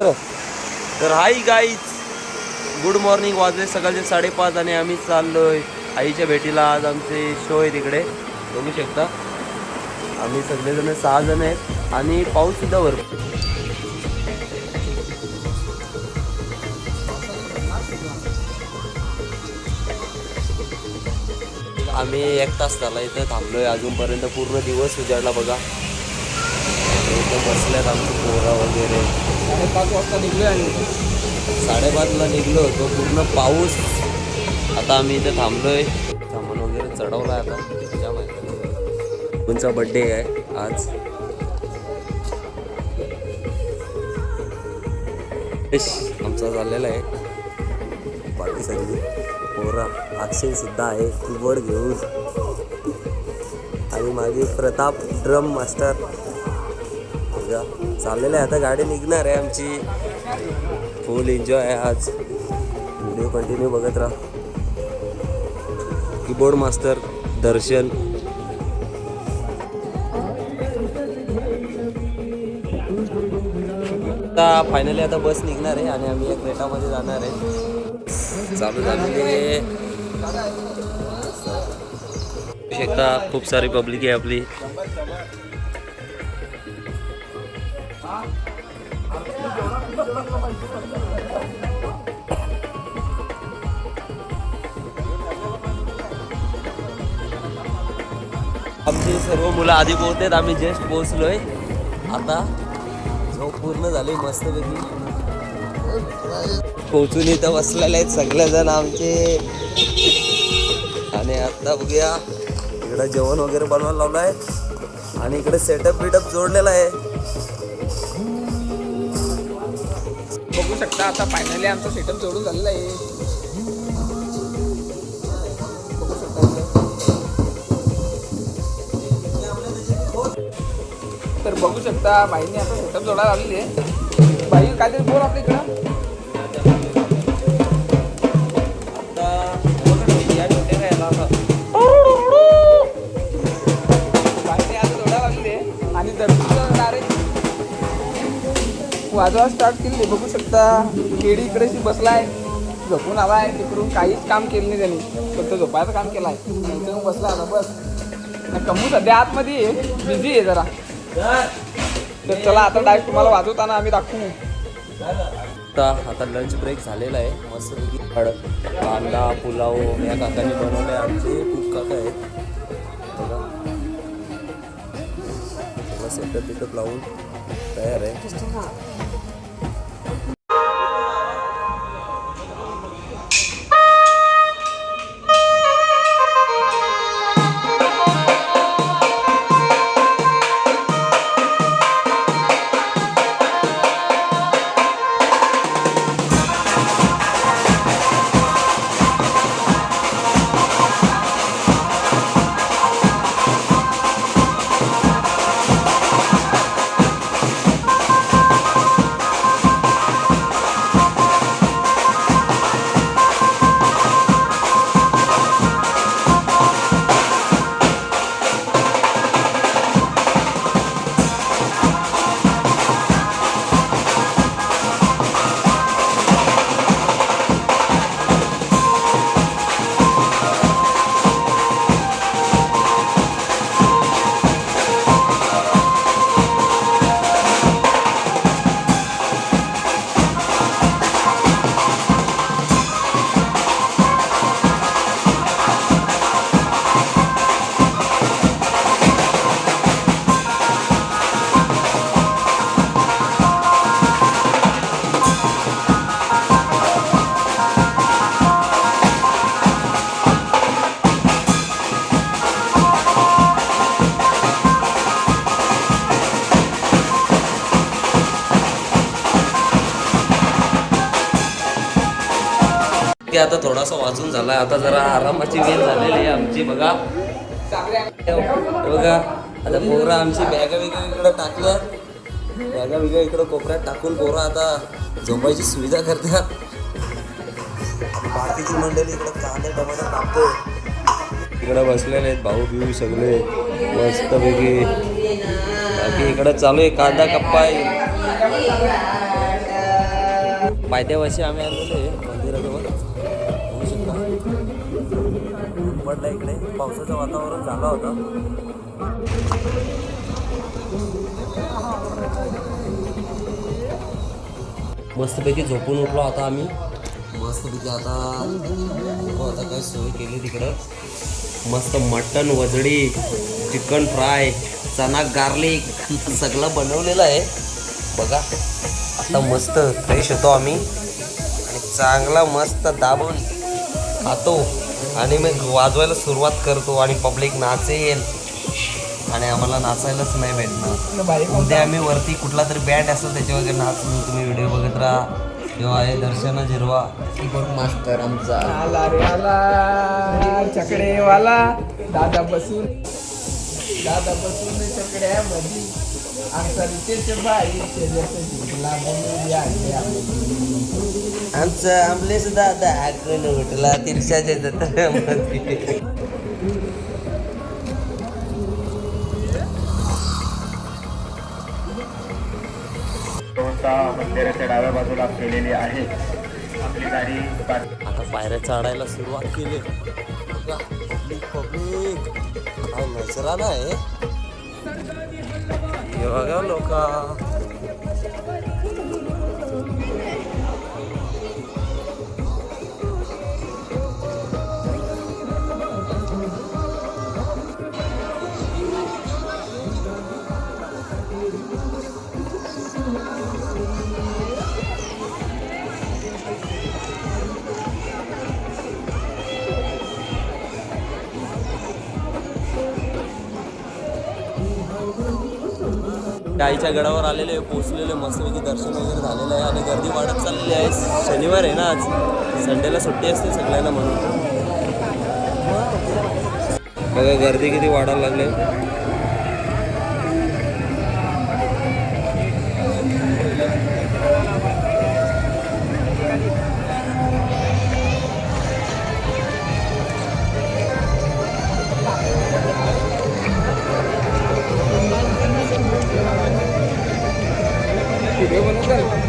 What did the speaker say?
तर hi guys, good morning. वाजले सकाळचे 5:30 आणि आम्ही चाललोय आईच्या भेटीला. आज आमचे शो आहे तिकडे, बघू शकता. आम्ही सगळेजण 6 जण आहेत आणि पाऊस सुद्धा भरपूर. आम्ही 1 तास झाला इथं थांबलोय. अजूनपर्यंत पूर्ण दिवस उजाडला बघा. इथं बसल्यात आमची पोरा वगैरे. 5:30 वाजता निघलोय आणि 5:30ला निघलो होतो. पूर्ण पाऊस. आता आम्ही इथे थांबलोय. सामान वगैरे चढवला. आता तुझ्या माहिती तुमचा बड्डे आहे आज. आमचा झालेला आहे. बाकी सगळी पोरा. अक्षय सुद्धा आहे कीबोर्ड घेऊन. आणि मागे प्रताप ड्रम मास्टर चाललेलं आहे. आता गाडी निघणार आहे आमची. फुल एन्जॉय आहे आज. व्हिडिओ कंटिन्यू बघत राहा. कीबोर्ड मास्टर दर्शन. आता फायनली आता बस निघणार आहे आणि आम्ही एक रेटामध्ये जाणार आहे. चालू झालेली शकता. खूप सारी पब्लिक आहे आपली. आमची सर्व मुलं आधी पोहोचतात. आम्ही जस्ट पोहोचलोय. आता झोप पूर्ण झाली मस्तपैकी. पोहोचून इथं बसलेले आहेत सगळेजण आमचे. आणि आता बघूया, इकडं जेवण वगैरे बनवायला लावलं आहे आणि इकडे सेटअप बिटअप जोडलेला आहे. बघू शकता आता फायनली आमचा सेटअप जोडून झालेला आहे. बघू शकता. तर बघू शकता बाईंनी आता सेटअप जोडायला आलेली आहे. बाई काहीतरी बोल आपल्या इकडं. बाईंनी आता जोडायला लागलेली आहे आणि दर्शन डायरेक्ट वाजवा स्टार्ट केली. बघू शकता केडी इकडे बसलाय, झोपून आलाय. तिकडून काहीच काम केलं नाही त्यांनी, फक्त झोपायचं काम केलं आहे. नंतर बसला आता बस. कमू सध्या आतमध्ये बिझी आहे जरा. तर चला आता डायरेक्ट तुम्हाला वाजवताना आम्ही दाखवू. आता लंच ब्रेक झालेला आहे. मस्तपैकी कांदा पुलाव या काकांनी बनवले. आमचे खूप काका आहेत बघा. सगळं सेटअप बिटअप लावून तयार आहे. आता थोडासा वाजून झालाय. आता जरा आरामाची वेळ झालेली आहे आमची. बघा बघा आता पोरं आमची बॅगा वेगळ्या इकडं टाकल्या. बॅगा वेगळ्या इकडं कोपऱ्यात टाकून पोरं आता झोपायची सुविधा करतात. बाकीची मंडळी इकडं कांदे टमाटर टाकतोय. इकडं बसलेले आहेत भाऊ बिऊ सगळे मस्तपैकी. बाकी इकडं चालू आहे कांदा कप्पाय. पायथ्यापाशी आम्ही आलेलो आहे मंदिराजवळ बघू शकता. ऊन पडला इकडे, पावसाचं वातावरण झालं होतं. मस्तपैकी झोपून उठलो आता आम्ही. मस्तपैकी आता काय सोय केली तिकडं. मस्त मटन, वजडी, चिकन फ्राय, चना गार्लिक सगळं बनवलेलं आहे बघा. आता मस्त फ्रेश होतो आम्ही आणि चांगला मस्त दाबून खातो आणि मग वाजवायला सुरुवात करतो आणि पब्लिक नाचेल आणि आम्हाला नाचायलाच नाही भेटणार. उद्या आम्ही वरती कुठला तरी बँड असेल त्याच्या वगैरे नाचू. तुम्ही व्हिडिओ बघत राहा. जेव्हा आहे दर्शना जिरवा कीबोर्ड मास्टर आमचा आला रे आला चकडेवाला. दादा बसून चकड्यामध्ये आमचा रितेश भाई जिंकला बनवली आहे. आमचं आमलेच दादा आकल उठला तिरशाच्या जत्रेमध्ये. मंदिराच्या डाव्या बाजूला केलेली आहे. आपली गाडी आता पायऱ्या चढायला सुरुवात केली. बघा, पब्लिक काय नजराना आहे. हे बघा लोक. आईच्या गडावर आलेले पोचलेले, मस्तपैकी दर्शन वगैरे झालेलं आहे आणि गर्दी वाढत चाललेली आहे. शनिवार आहे ना आज, संडेला सुट्टी असते सगळ्यांना म्हणून बघा गर्दी किती वाढायला लागले. व्हिडिओ बनवताल.